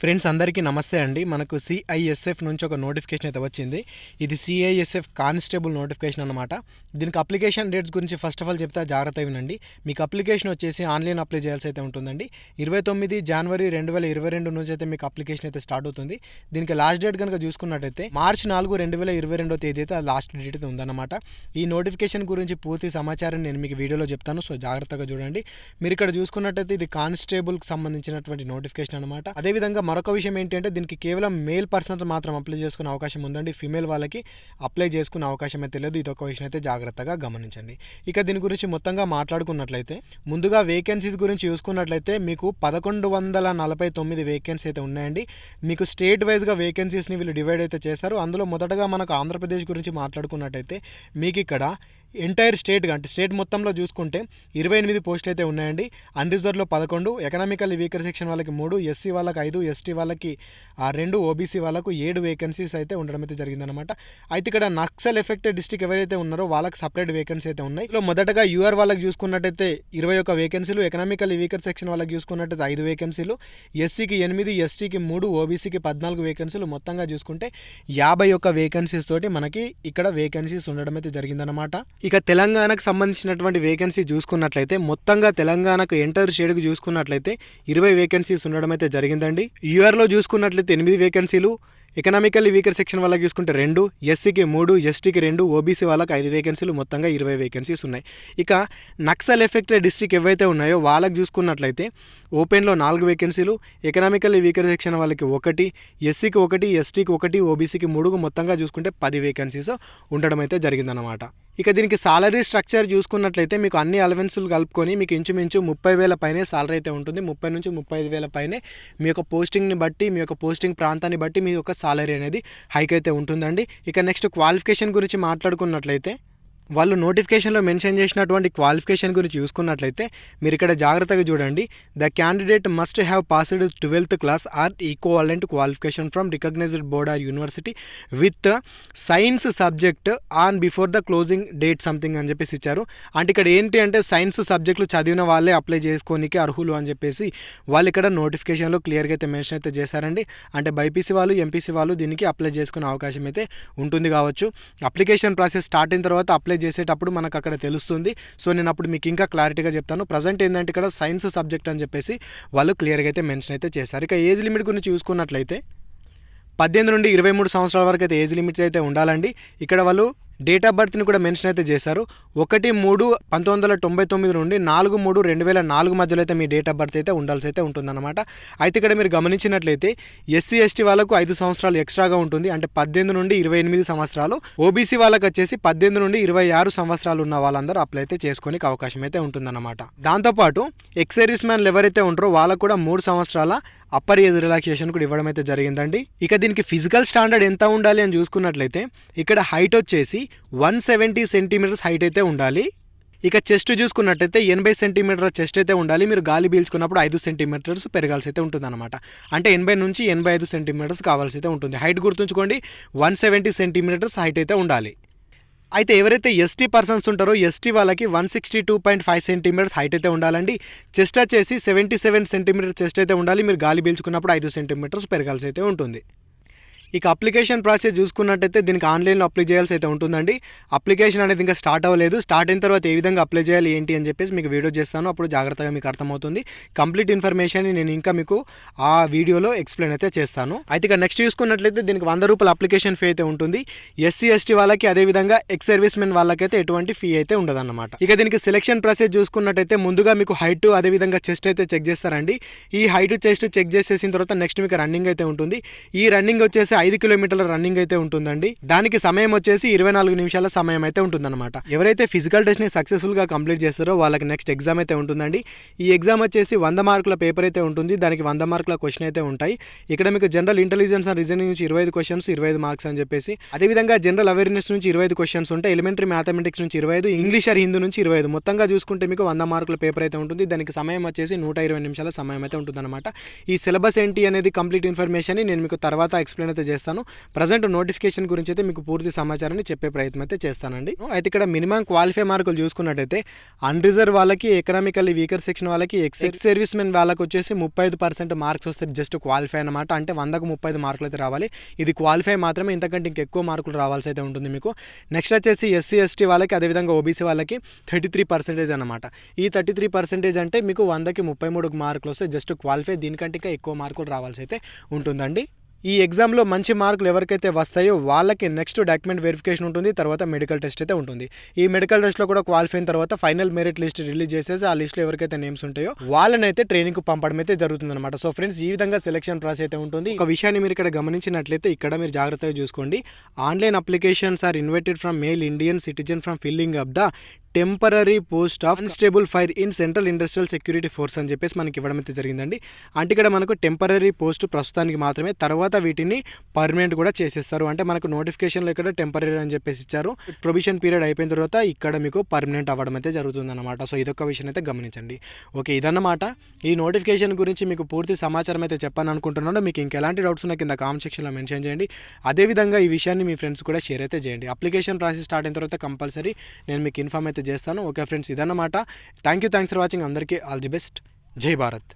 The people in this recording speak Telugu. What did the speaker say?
ఫ్రెండ్స్ అందరికీ నమస్తే అండి. మనకు సిఐఎస్ఎఫ్ నుంచి ఒక నోటిఫికేషన్ అయితే వచ్చింది. ఇది సిఐఎస్ఎఫ్ కానిస్టేబుల్ నోటిఫికేషన్ అనమాట. దీనికి అప్లికేషన్ డేట్స్ గురించి ఫస్ట్ ఆఫ్ ఆల్ చెప్తా, జాగ్రత్తగా వినండి. మీకు అప్లికేషన్ వచ్చేసి ఆన్లైన్ అప్లై చేయాల్సి అయితే ఉంటుందండి. 29 జనవరి 2022 నుంచి అయితే మీకు అప్లికేషన్ అయితే స్టార్ట్ అవుతుంది. దీనికి లాస్ట్ డేట్ కనుక చూసుకున్నట్టయితే మార్చి 4, 2022 తేదీ అయితే లాస్ట్ డేట్ అయితే ఉందన్నమాట. ఈ నోటిఫికేషన్ గురించి పూర్తి సమాచారం నేను మీకు వీడియోలో చెప్తాను, సో జాగ్రత్తగా చూడండి. మీరు ఇక్కడ చూసుకున్నట్టయితే ఇది కానిస్టేబుల్కి సంబంధించినటువంటి నోటిఫికేషన్ అనమాట. అదేవిధంగా మరొక విషయం ఏంటంటే దీనికి కేవలం మేల్ పర్సన్స్ మాత్రం అప్లై చేసుకునే అవకాశం ఉందండి. ఫీమేల్ వాళ్ళకి అప్లై చేసుకునే అవకాశం అయితే లేదు. ఇదొక విషయం అయితే జాగ్రత్తగా గమనించండి. ఇక దీని గురించి మొత్తంగా మాట్లాడుకున్నట్లయితే ముందుగా వేకెన్సీస్ గురించి చూసుకున్నట్లయితే మీకు 1149 వేకెన్సీ అయితే ఉన్నాయండి. మీకు స్టేట్ వైజ్గా వేకెన్సీస్ని వీళ్ళు డివైడ్ అయితే చేస్తారు. అందులో మొదటగా మనకు ఆంధ్రప్రదేశ్ గురించి మాట్లాడుకున్నట్టయితే మీకు ఇక్కడ ఎంటైర్ స్టేట్గా అంటే స్టేట్ మొత్తంలో చూసుకుంటే 28 పోస్టులు అయితే ఉన్నాయండి. అన్రిజర్వ్లో 11, ఎకనామికల్ వీకర్ సెక్షన్ వాళ్ళకి 3, ఎస్సీ వాళ్ళకి 5, ఎస్టీ వాళ్ళకి 2, ఓబీసీ వాళ్ళకు 7 వేకెన్సీస్ అయితే ఉండడం అయితే జరిగిందనమాట. అయితే ఇక్కడ నక్సల్ ఎఫెక్టెడ్ డిస్ట్రిక్ట్ ఎవరైతే ఉన్నారో వాళ్ళకి సపరేట్ వేకెన్సీ అయితే ఉన్నాయి. ఇలా మొదటగా యూఆర్ వాళ్ళకి చూసుకున్నట్టయితే 21 వేకెన్సీలు, ఎకనామికల్ వీకర్ సెక్షన్ వాళ్ళకి చూసుకున్నట్టయితే 5 వేకెన్సీలు, ఎస్సీకి 8, ఎస్టీకి 3, ఓబీసీకి 14 వేకెన్సీలు, మొత్తంగా చూసుకుంటే 51 వేకెన్సీస్ తోటి మనకి ఇక్కడ వేకెన్సీస్ ఉండడం అయితే జరిగిందనమాట. ఇక తెలంగాణకు సంబంధించినటువంటి వేకెన్సీ చూసుకున్నట్లయితే మొత్తంగా తెలంగాణకు ఎంటర్ స్టేట్కి చూసుకున్నట్లయితే 20 వేకెన్సీస్ ఉండడం అయితే జరిగిందండి. యూఆర్లో చూసుకున్నట్లయితే 8 వేకెన్సీలు, ఎకనామికల్ వీకర్ సెక్షన్ వాళ్ళకి చూసుకుంటే 2, ఎస్సీకి 3, ఎస్టీకి 2, ఓబీసీ వాళ్ళకి 5 వేకెన్సీలు, మొత్తంగా 20 వేకెన్సీస్ ఉన్నాయి. ఇక నక్సల్ ఎఫెక్టెడ్ డిస్ట్రిక్ట్ ఏవైతే ఉన్నాయో వాళ్ళకి చూసుకున్నట్లయితే ఓపెన్లో 4 వేకెన్సీలు, ఎకనామికల్ వీకర్ సెక్షన్ వాళ్ళకి 1, ఎస్సీకి 1, ఎస్టీకి 1, ఓబీసీకి 3, మొత్తంగా చూసుకుంటే 10 వేకెన్సీస్ ఉండడం అయితే జరిగిందనమాట. ఇక దీనికి సాలరీ స్ట్రక్చర్ చూసుకున్నట్లయితే మీకు అన్ని అలవెన్సులు కలుపుకొని మీకు ఇంచుమించు 30,000 పైనే సాలరీ అయితే ఉంటుంది. 30 నుంచి 35,000 పైనే మీ యొక్క పోస్టింగ్ని బట్టి, మీ యొక్క పోస్టింగ్ ప్రాంతాన్ని బట్టి మీ యొక్క సాలరీ అనేది హైక్ అయితే ఉంటుందండి. ఇక నెక్స్ట్ క్వాలిఫికేషన్ గురించి మాట్లాడుకున్నట్లయితే వాళ్ళు నోటిఫికేషన్లో మెన్షన్ చేసినటువంటి క్వాలిఫికేషన్ గురించి చూసుకున్నట్లయితే మీరు ఇక్కడ జాగ్రత్తగా చూడండి. The candidate must have passed 12th class or equivalent qualification from recognized board or university with science subject on before the closing date something అని చెప్పేసి ఇచ్చారు. అంటే ఇక్కడ ఏంటి అంటే సైన్స్ సబ్జెక్టులు చదివిన వాళ్ళే అప్లై చేసుకోనికి అర్హులు అని చెప్పేసి వాళ్ళు ఇక్కడ నోటిఫికేషన్లో క్లియర్గా అయితే మెన్షన్ అయితే చేశారండి. అంటే బైపీసీ వాళ్ళు, ఎంపీసీ వాళ్ళు దీనికి అప్లై చేసుకునే అవకాశం అయితే ఉంటుంది కావచ్చు. అప్లికేషన్ ప్రాసెస్ స్టార్ట్ అయిన తర్వాత అప్లై చేసేటప్పుడు మనకు అక్కడ తెలుస్తుంది. సో నేను అప్పుడు మీకు ఇంకా క్లారిటీగా చెప్తాను. ప్రజెంట్ ఏంటంటే ఇక్కడ సైన్స్ సబ్జెక్ట్ అని చెప్పేసి వాళ్ళు క్లియర్గా అయితే మెన్షన్ అయితే చేశారు. ఇక ఏజ్ లిమిట్ గురించి చూసుకున్నట్లయితే 18 నుండి 23 సంవత్సరాల వరకు అయితే ఏజ్ లిమిట్స్ అయితే ఉండాలండి. ఇక్కడ వాళ్ళు డేట్ ఆఫ్ బర్త్ని కూడా మెన్షన్ అయితే చేశారు. 1-3-1999 నుండి 4-3-2004 మధ్యలో అయితే మీ డేట్ ఆఫ్ బర్త్ అయితే ఉండాల్సి అయితే ఉంటుందన్నమాట. అయితే ఇక్కడ మీరు గమనించినట్లయితే ఎస్సీ ఎస్టీ వాళ్ళకు 5 సంవత్సరాలు ఎక్స్ట్రాగా ఉంటుంది. అంటే 18 నుండి 28 సంవత్సరాలు. ఓబీసీ వాళ్ళకి వచ్చేసి 18 నుండి 26 సంవత్సరాలు ఉన్న వాళ్ళందరూ అప్లై అయితే చేసుకోనికి అవకాశం అయితే ఉంటుందన్నమాట. దాంతోపాటు ఎక్స్ సర్వీస్ మ్యాన్లు ఎవరైతే ఉంటారో వాళ్ళకు కూడా 3 సంవత్సరాల అప్పర్ ఏజ్ రిలాక్సేషన్ కూడా ఇవ్వడం అయితే జరిగిందండి. ఇక దీనికి ఫిజికల్ స్టాండర్డ్ ఎంత ఉండాలి అని చూసుకున్నట్లయితే ఇక్కడ హైట్ వచ్చేసి 170 సెంటీమీటర్స్ హైట్ అయితే ఉండాలి. ఇక చెస్ట్ చూసుకున్నట్టయితే 80 సెంటీమీటర్ల చెస్ట్ అయితే ఉండాలి. మీరు గాలి పీల్చుకున్నప్పుడు 5 సెంటీమీటర్స్ పెరగాల్సి అయితే ఉంటుందన్నమాట. అంటే 80 నుంచి 85 సెంటీమీటర్స్ కావాల్సి అయితే ఉంటుంది. హైట్ గుర్తుంచుకోండి, 170 సెంటీమీటర్స్ హైట్ అయితే ఉండాలి. అయితే ఎవరైతే ఎస్టీ పర్సన్స్ ఉంటారో ఎస్టీ వాళ్ళకి 162.5 సెంటీమీటర్స్ హైట్ అయితే ఉండాలండి. చెస్ట్ వచ్చేసి 77 సెంటీమీటర్ చెస్ట్ అయితే ఉండాలి. మీరు గాలి పీల్చుకున్నప్పుడు 5 సెంటీమీటర్స్ పెరగాల్సి అయితే ఉంటుంది. ఇక అప్లికేషన్ ప్రాసెస్ చూసుకున్నట్టయితే దీనికి ఆన్లైన్లో అప్లై చేయాల్సి అయితే ఉంటుందండి. అప్లికేషన్ అనేది ఇంకా స్టార్ట్ అవ్వలేదు. స్టార్ట్ అయిన తర్వాత ఏ విధంగా అప్లై చేయాలి ఏంటి అని చెప్పేసి మీకు వీడియో చేస్తాను, అప్పుడు జాగ్రత్తగా మీకు అర్థమవుతుంది. కంప్లీట్ ఇన్ఫర్మేషన్ నేను ఇంకా మీకు ఆ వీడియోలో ఎక్స్ప్లెయిన్ అయితే చేస్తాను. అయితే ఇక నెక్స్ట్ చూసుకున్నట్లయితే దీనికి 100 రూపాయల అప్లికేషన్ ఫీ అయితే ఉంటుంది. ఎస్సీ ఎస్టీ వాళ్ళకి, అదేవిధంగా ఎక్స్ సర్వీస్ మెన్ వాళ్ళకైతే ఎటువంటి ఫీ అయితే ఉండదన్నమాట. ఇక దీనికి సెలెక్షన్ ప్రాసెస్ చూసుకున్నట్టయితే ముందుగా మీకు హైట్, అదేవిధంగా చెస్ట్ అయితే చెక్ చేస్తారండి. ఈ హైట్ చెస్ట్ చెక్ చేసేసిన తర్వాత నెక్స్ట్ మీకు రన్నింగ్ అయితే ఉంటుంది. ఈ రన్నింగ్ వచ్చేసి 5 కిలోమీటర్ల రన్నింగ్ అయితే ఉంటుందండి. దానికి సమయం వచ్చేసి 24 నిమిషాల సమయం అయితే ఉంటుందన్నమాట. ఎవరైతే ఫిజికల్ టెస్ట్ ని సక్సెస్ఫుల్ గా కంప్లీట్ చేస్తారో వాళ్ళకి నెక్స్ట్ ఎగ్జామ్ అయితే ఉంటుందండి. ఈ ఎగ్జామ్ వచ్చేసి 100 మార్కుల పేపర్ అయితే ఉంటుంది. దానికి 100 మార్కుల క్వశ్చన్ అయితే ఉంటాయి. ఇక్కడ మీకు జనరల్ ఇంటెలిజెన్స్ అండ్ రీజనింగ్ నుంచి 25 క్వశ్చన్స్, 25 మార్క్స్ అని చెప్పేసి, అదేవిధంగా జనరల్ అవేర్నెస్ నుంచి 25 క్వశ్చన్స్ ఉంటాయి. ఎలిమెంటరీ మ్యాథమెటిక్స్ నుంచి 25, ఇంగ్లీష్ ఆర్ హిందూ నుంచి 25, మొత్తంగా చూసుకుంటే మీకు 100 మార్కుల పేపర్ అయితే ఉంటుంది. దానికి సమయం వచ్చేసి 120 నిమిషాల సమయం అయితే ఉంటుందన్నమాట. ఈ సిలబస్ ఏంటి అనేది కంప్లీట్ ఇన్ఫర్మేషన్ నేను మీకు తర్వాత ఎక్స్ప్లెయిన్ అయితే చేస్తాను. ప్రజెంట్ నోటిఫికేషన్ గురించి అయితే మీకు పూర్తి సమాచారాన్ని చెప్పే ప్రయత్నం అయితే చేస్తానండి. అయితే ఇక్కడ మినిమం క్వాలిఫై మార్కులు చూసుకున్నట్టయితే అన్రిజర్వ్ వాళ్ళకి, ఎకనామికల్లీ వీకర్ సెక్షన్ వాళ్ళకి, ఎక్స్ సర్వీస్ మెన్ వాళ్ళకి వచ్చేసి 35% మార్క్స్ వస్తే జస్ట్ క్వాలిఫై అనమాట. అంటే 100కు 35 మార్కులు అయితే రావాలి. ఇది క్వాలిఫై మాత్రమే, ఇంతకంటే ఇంకెక్కువ మార్కులు రావాల్సి అయితే ఉంటుంది మీకు. నెక్స్ట్ వచ్చేసి ఎస్సీ ఎస్టీ వాళ్ళకి, అదేవిధంగా ఓబీసీ వాళ్ళకి 33% అనమాట. ఈ 33% అంటే మీకు 100కి 33 మార్కులు వస్తే జస్ట్ క్వాలిఫై. దీనికంటే ఇంకా ఎక్కువ మార్కులు రావాల్సి అయితే ఉంటుందండి. ఈ ఎగ్జామ్లో మంచి మార్కులు ఎవరికైతే వస్తాయో వాళ్ళకి నెక్స్ట్ డాక్యుమెంట్ వెరిఫికేషన్ ఉంటుంది, తర్వాత మెడికల్ టెస్ట్ అయితే ఉంటుంది. ఈ మెడికల్ టెస్ట్లో కూడా క్వాలిఫై అయిన తర్వాత ఫైనల్ మెరిట్ లిస్ట్ రిలీజ్ చేసేసి ఆ లిస్ట్లో ఎవరికైతే నేమ్స్ ఉంటాయో వాళ్ళనైతే ట్రైనింగ్కు పంపడం అయితే జరుగుతుంది అనమాట. సో ఫ్రెండ్స్, ఈ విధంగా సెలక్షన్ ప్రాసెస్ అయితే ఉంటుంది. ఒక విషయాన్ని మీరు ఇక్కడ గమనించినట్లయితే ఇక్కడ మీరు జాగ్రత్తగా చూసుకోండి. Online applications are invited from male Indian citizen from filling up the temporary post of constable fire in central industrial security force అని చెప్పేసి మనకి ఇవ్వడం అయితే జరిగిందండి. అంటే ఇక్కడ మనకు టెంపరరీ పోస్ట్ ప్రస్తుతానికి మాత్రమే, తర్వాత వీటిని పర్మనెంట్ కూడా చేసేస్తారు. అంటే మనకు నోటిఫికేషన్లో ఇక్కడ టెంపరరీ అని చెప్పేసి ఇచ్చారు. ప్రొవిషన్ పీరియడ్ అయిపోయిన తర్వాత ఇక్కడ మీకు పర్మనెంట్ అవ్వడం అయితే జరుగుతుంది అనమాట. సో ఇదొక విషయం అయితే గమనించండి. ఓకే, ఇదన్నమాట ఈ నోటిఫికేషన్ గురించి మీకు పూర్తి సమాచారం అయితే చెప్పాను అనుకుంటున్నాను. మీకు ఇంకెలాంటి డౌట్స్ ఉన్నా కింద కామెంట్ సెక్షన్లో మెన్షన్ చేయండి. అదేవిధంగా ఈ విషయాన్ని మీ ఫ్రెండ్స్ కూడా షేర్ అయితే చేయండి. అప్లికేషన్ ప్రాసెస్ స్టార్ట్ అయిన తర్వాత కంపల్సరీ నేను మీకు ఇన్ఫార్మ్ అయితే చేస్తాను. ఓకే ఫ్రెండ్స్, ఇదన్నమాట. Thanks for watching. అందరికీ ఆల్ ది బెస్ట్. జై భారత్.